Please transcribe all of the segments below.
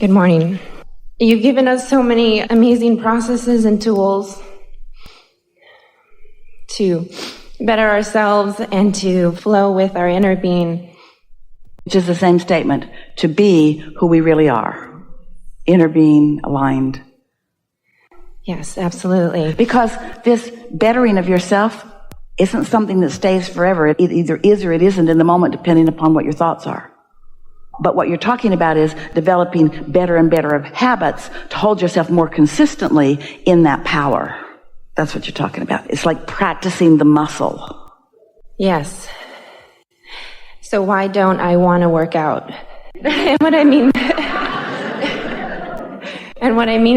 Good morning. You've given us so many amazing processes and tools to better ourselves and to flow with our inner being. Which is the same statement, to be who we really are. Inner being, aligned. Yes, absolutely. Because this bettering of yourself isn't something that stays forever. It either is or it isn't in the moment, depending upon what your thoughts are. But what you're talking about is developing better and better habits to hold yourself more consistently in that power. That's what you're talking about. It's like practicing the muscle. Yes. So why don't I want to work out? And what I mean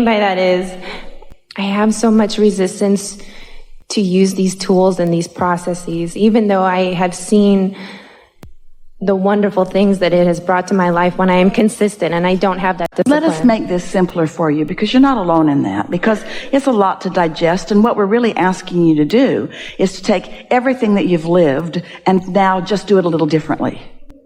by that is I have so much resistance to use these tools and these processes, even though I have seen the wonderful things that it has brought to my life when I am consistent and I don't have that discipline. Let us make this simpler for you, because you're not alone in that, because it's a lot to digest, and what we're really asking you to do is to take everything that you've lived and now just do it a little differently.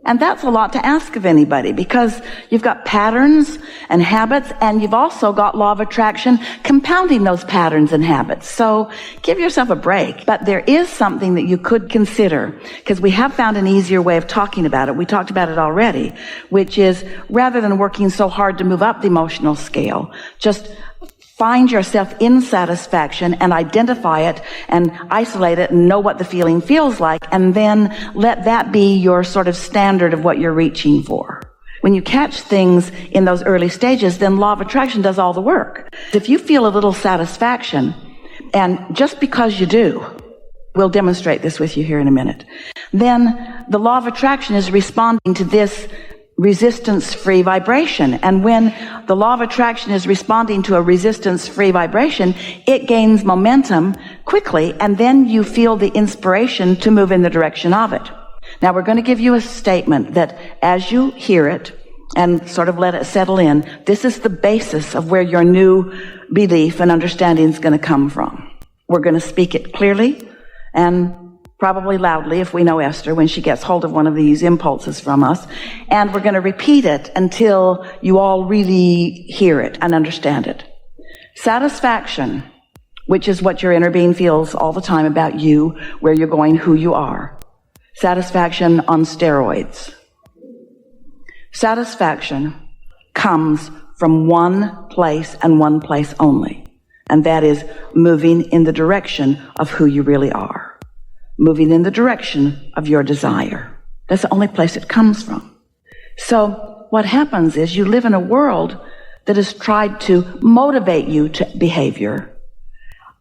And that's a lot to ask of anybody, because you've got patterns and habits, and you've also got law of attraction compounding those patterns and habits. So give yourself a break. But there is something that you could consider, because we have found an easier way of talking about it. We talked about it already, which is rather than working so hard to move up the emotional scale, just find yourself in satisfaction and identify it and isolate it and know what the feeling feels like, and then let that be your sort of standard of what you're reaching for. When you catch things in those early stages, then law of attraction does all the work. If you feel a little satisfaction, and just because you do, we'll demonstrate this with you here in a minute, then the law of attraction is responding to this resistance-free vibration. And when the law of attraction is responding to a resistance-free vibration, it gains momentum quickly, and then you feel the inspiration to move in the direction of it. Now, we're going to give you a statement that as you hear it and sort of let it settle in, this is the basis of where your new belief and understanding is going to come from. We're going to speak it clearly and probably loudly, if we know Esther, when she gets hold of one of these impulses from us. And we're going to repeat it until you all really hear it and understand it. Satisfaction, which is what your inner being feels all the time about you, where you're going, who you are. Satisfaction on steroids. Satisfaction comes from one place and one place only. And that is moving in the direction of who you really are. Moving in the direction of your desire. That's the only place it comes from. So what happens is you live in a world that has tried to motivate you to behavior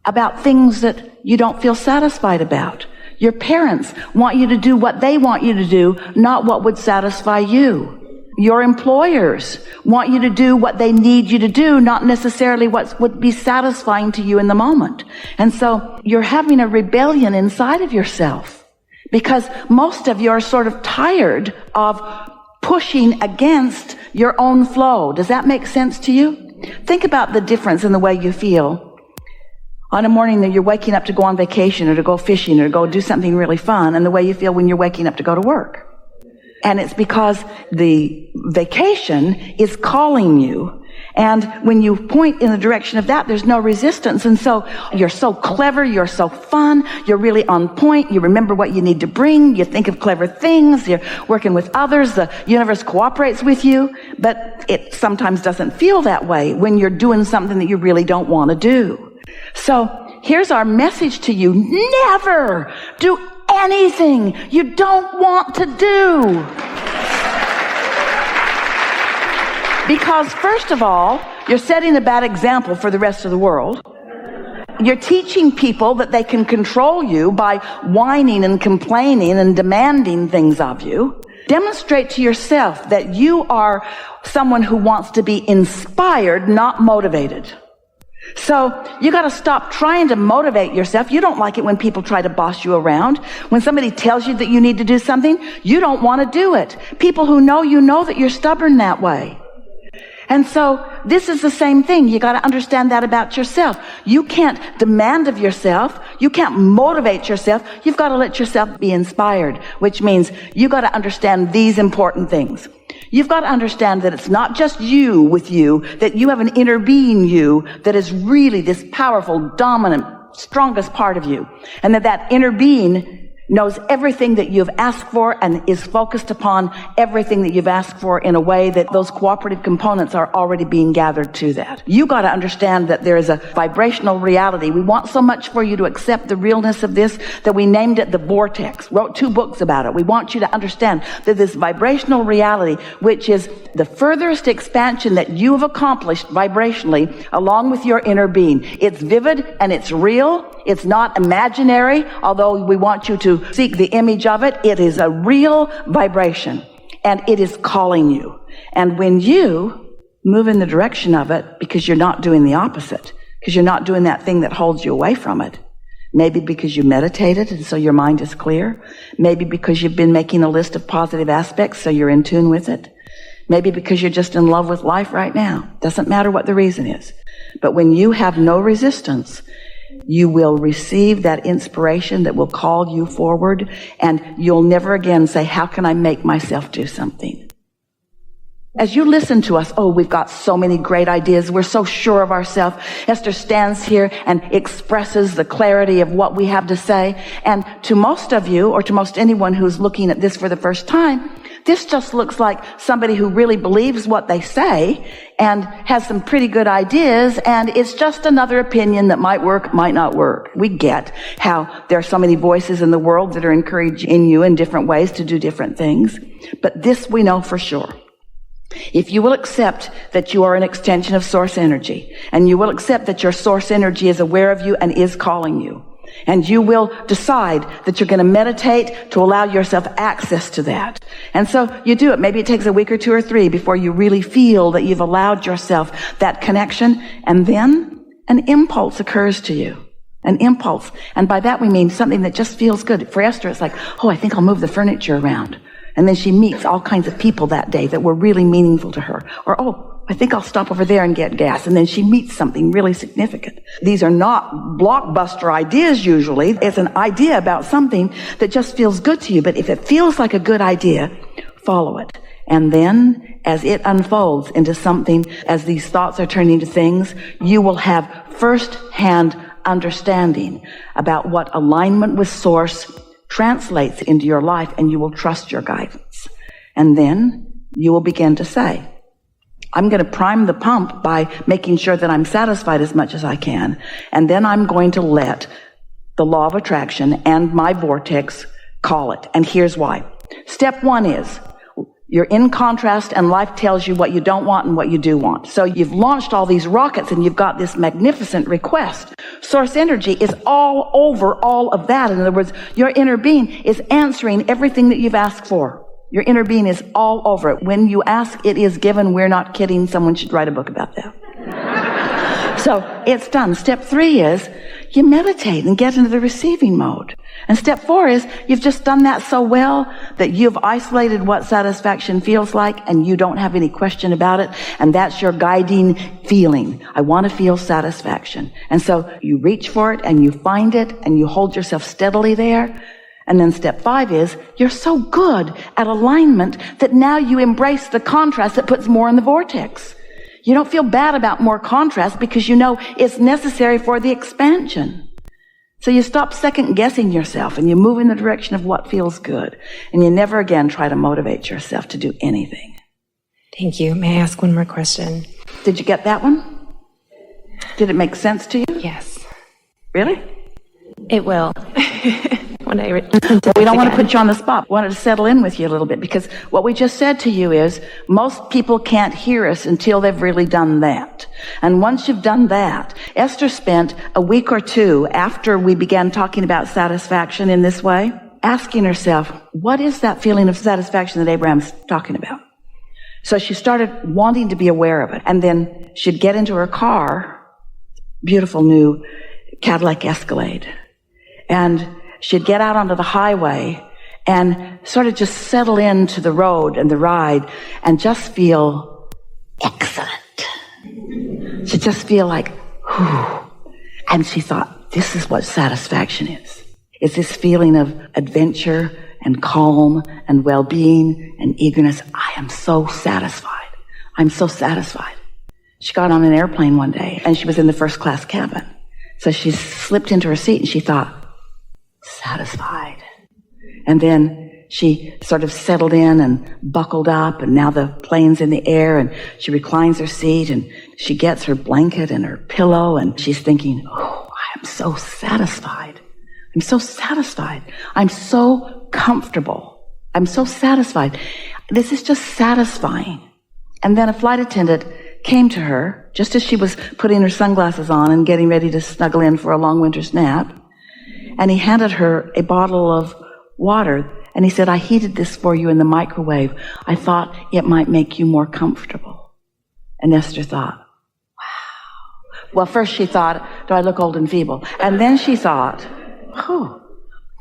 about things that you don't feel satisfied about. Your parents want you to do what they want you to do, not what would satisfy you. Your employers want you to do what they need you to do, not necessarily what would be satisfying to you in the moment. And so you're having a rebellion inside of yourself, because most of you are sort of tired of pushing against your own flow. Does that make sense to you? Think about the difference in the way you feel on a morning that you're waking up to go on vacation or to go fishing or to go do something really fun, and the way you feel when you're waking up to go to work. And it's because the vacation is calling you. And when you point in the direction of that, there's no resistance. And so you're so clever, you're so fun, you're really on point, you remember what you need to bring, you think of clever things, you're working with others, the universe cooperates with you. But it sometimes doesn't feel that way when you're doing something that you really don't want to do. So here's our message to you. Never do anything you don't want to do. Because first of all, you're setting a bad example for the rest of the world. You're teaching people that they can control you by whining and complaining and demanding things of you. Demonstrate to yourself that you are someone who wants to be inspired, not motivated. So you got to stop trying to motivate yourself. You don't like it when people try to boss you around. When somebody tells you that you need to do something, you don't want to do it. People who know you know that you're stubborn that way. And so this is the same thing. You got to understand that about yourself. You can't demand of yourself. You can't motivate yourself. You've got to let yourself be inspired, which means you got to understand these important things. You've got to understand that it's not just you with you, that you have an inner being you that is really this powerful, dominant, strongest part of you. And that inner being knows everything that you've asked for and is focused upon everything that you've asked for in a way that those cooperative components are already being gathered to that. You got to understand that there is a vibrational reality. We want so much for you to accept the realness of this that we named it the vortex, wrote 2 books about it. We want you to understand that this vibrational reality, which is the furthest expansion that you have accomplished vibrationally along with your inner being. It's vivid and it's real. It's not imaginary, although we want you to seek the image of it. It is a real vibration, and it is calling you. And when you move in the direction of it, because you're not doing the opposite, because you're not doing that thing that holds you away from it, maybe because you meditated and so your mind is clear, maybe because you've been making a list of positive aspects so you're in tune with it, maybe because you're just in love with life right now. Doesn't matter what the reason is. But when you have no resistance, you will receive that inspiration that will call you forward, and you'll never again say, how can I make myself do something? As you listen to us, we've got so many great ideas. We're so sure of ourselves. Esther stands here and expresses the clarity of what we have to say. And to most of you, or to most anyone who's looking at this for the first time, this just looks like somebody who really believes what they say and has some pretty good ideas, and it's just another opinion that might work, might not work. We get how there are so many voices in the world that are encouraging you in different ways to do different things. But this we know for sure. If you will accept that you are an extension of source energy, and you will accept that your source energy is aware of you and is calling you, and you will decide that you're going to meditate to allow yourself access to that. And so you do it. Maybe it takes a week or 2 or 3 before you really feel that you've allowed yourself that connection. And then an impulse occurs to you. An impulse. And by that we mean something that just feels good. For Esther, it's like, I think I'll move the furniture around. And then she meets all kinds of people that day that were really meaningful to her. Or, I think I'll stop over there and get gas. And then she meets something really significant. These are not blockbuster ideas usually. It's an idea about something that just feels good to you. But if it feels like a good idea, follow it. And then as it unfolds into something, as these thoughts are turning into things, you will have first-hand understanding about what alignment with source translates into your life, and you will trust your guidance. And then you will begin to say, I'm going to prime the pump by making sure that I'm satisfied as much as I can. And then I'm going to let the law of attraction and my vortex call it. And here's why. Step 1 is you're in contrast, and life tells you what you don't want and what you do want. So you've launched all these rockets and you've got this magnificent request. Source energy is all over all of that. In other words, your inner being is answering everything that you've asked for. Your inner being is all over it. When you ask, it is given. We're not kidding. Someone should write a book about that. So it's done. Step 3 is you meditate and get into the receiving mode. And step 4 is you've just done that so well that you've isolated what satisfaction feels like, and you don't have any question about it. And that's your guiding feeling. I want to feel satisfaction. And so you reach for it and you find it and you hold yourself steadily there. And then step 5 is you're so good at alignment that now you embrace the contrast that puts more in the vortex. You don't feel bad about more contrast because you know it's necessary for the expansion. So you stop second guessing yourself and you move in the direction of what feels good. And you never again try to motivate yourself to do anything. Thank you. May I ask one more question? Did you get that one? Did it make sense to you? Yes. Really? It will. We don't want to put you on the spot. We wanted to settle in with you a little bit, because what we just said to you is most people can't hear us until they've really done that. And once you've done that, Esther spent a week or 2 after we began talking about satisfaction in this way, asking herself, what is that feeling of satisfaction that Abraham's talking about? So she started wanting to be aware of it. And then she'd get into her car, beautiful new Cadillac Escalade, and she'd get out onto the highway and sort of just settle into the road and the ride and just feel excellent. She'd just feel like, whew. And she thought, this is what satisfaction is. It's this feeling of adventure and calm and well-being and eagerness. I am so satisfied. I'm so satisfied. She got on an airplane one day and she was in the first class cabin. So she slipped into her seat and she thought, satisfied. And then she sort of settled in and buckled up, and now the plane's in the air, and she reclines her seat and she gets her blanket and her pillow, and she's thinking, oh, I am so satisfied. I'm so satisfied. I'm so comfortable. I'm so satisfied. This is just satisfying. And then a flight attendant came to her just as she was putting her sunglasses on and getting ready to snuggle in for a long winter's nap. And he handed her a bottle of water, and he said, I heated this for you in the microwave. I thought it might make you more comfortable. And Esther thought, wow. Well, first she thought, do I look old and feeble? And then she thought, oh,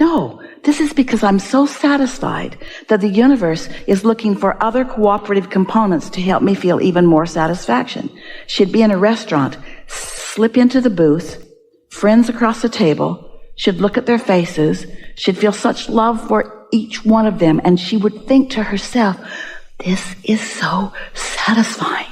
no, this is because I'm so satisfied that the universe is looking for other cooperative components to help me feel even more satisfaction. She'd be in a restaurant, slip into the booth, friends across the table, she'd look at their faces, she'd feel such love for each one of them, and she would think to herself, this is so satisfying.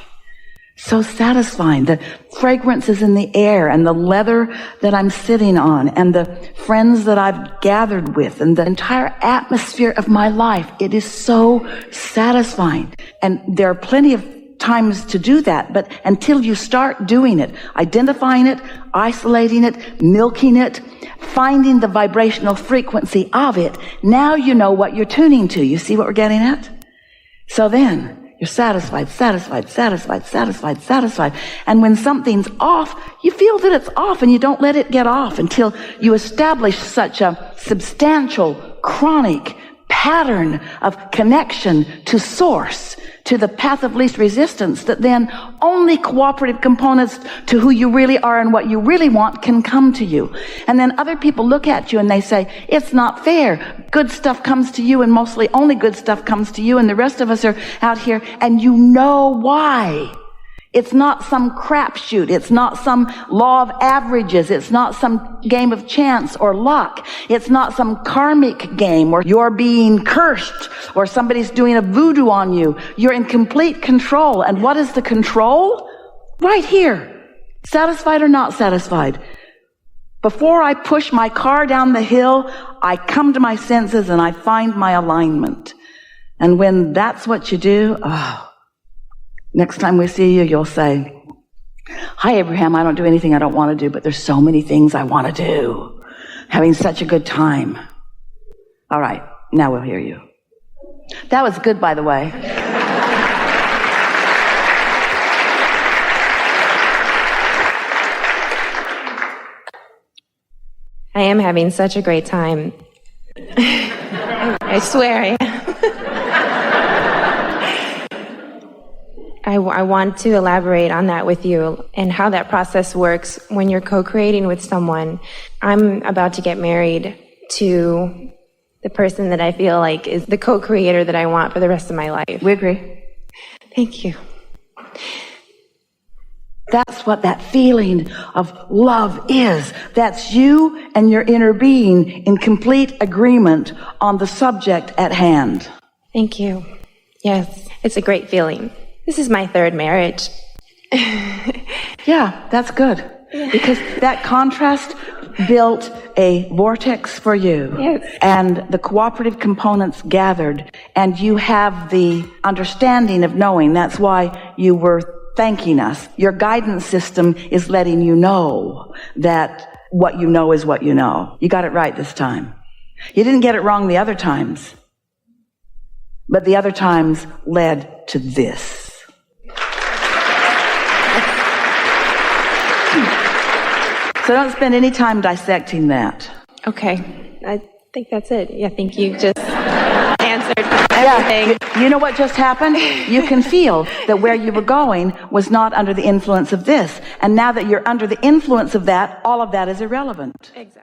So satisfying. The fragrances in the air and the leather that I'm sitting on and the friends that I've gathered with and the entire atmosphere of my life. It is so satisfying. And there are plenty of times to do that, but until you start doing it, identifying it, isolating it, milking it, finding the vibrational frequency of it, now you know what you're tuning to. You see what we're getting at? So then, you're satisfied, satisfied, satisfied, satisfied, satisfied. And when something's off, you feel that it's off and you don't let it get off until you establish such a substantial, chronic pattern of connection to source, to the path of least resistance, that then only cooperative components to who you really are and what you really want can come to you. And then other people look at you and they say, it's not fair. Good stuff comes to you, and mostly only good stuff comes to you, and the rest of us are out here, and you know why. It's not some crapshoot. It's not some law of averages. It's not some game of chance or luck. It's not some karmic game where you're being cursed or somebody's doing a voodoo on you. You're in complete control. And what is the control? Right here. Satisfied or not satisfied. Before I push my car down the hill, I come to my senses and I find my alignment. And when that's what you do, next time we see you, you'll say, hi, Abraham, I don't do anything I don't want to do, but there's so many things I want to do. Having such a good time. All right, now we'll hear you. That was good, by the way. I am having such a great time. I swear I am. I want to elaborate on that with you and how that process works when you're co-creating with someone. I'm about to get married to the person that I feel like is the co-creator that I want for the rest of my life. We agree. Thank you. That's what that feeling of love is. That's you and your inner being in complete agreement on the subject at hand. Thank you. Yes, it's a great feeling. This is my third marriage. Yeah, that's good. Yeah. Because that contrast built a vortex for you. Yes. And the cooperative components gathered, and you have the understanding of knowing. That's why you were thanking us. Your guidance system is letting you know that what you know is what you know. You got it right this time. You didn't get it wrong the other times. But the other times led to this. So don't spend any time dissecting that. Okay. I think that's it. Yeah, I think you just answered everything. You know what just happened? You can feel that where you were going was not under the influence of this. And now that you're under the influence of that, all of that is irrelevant. Exactly.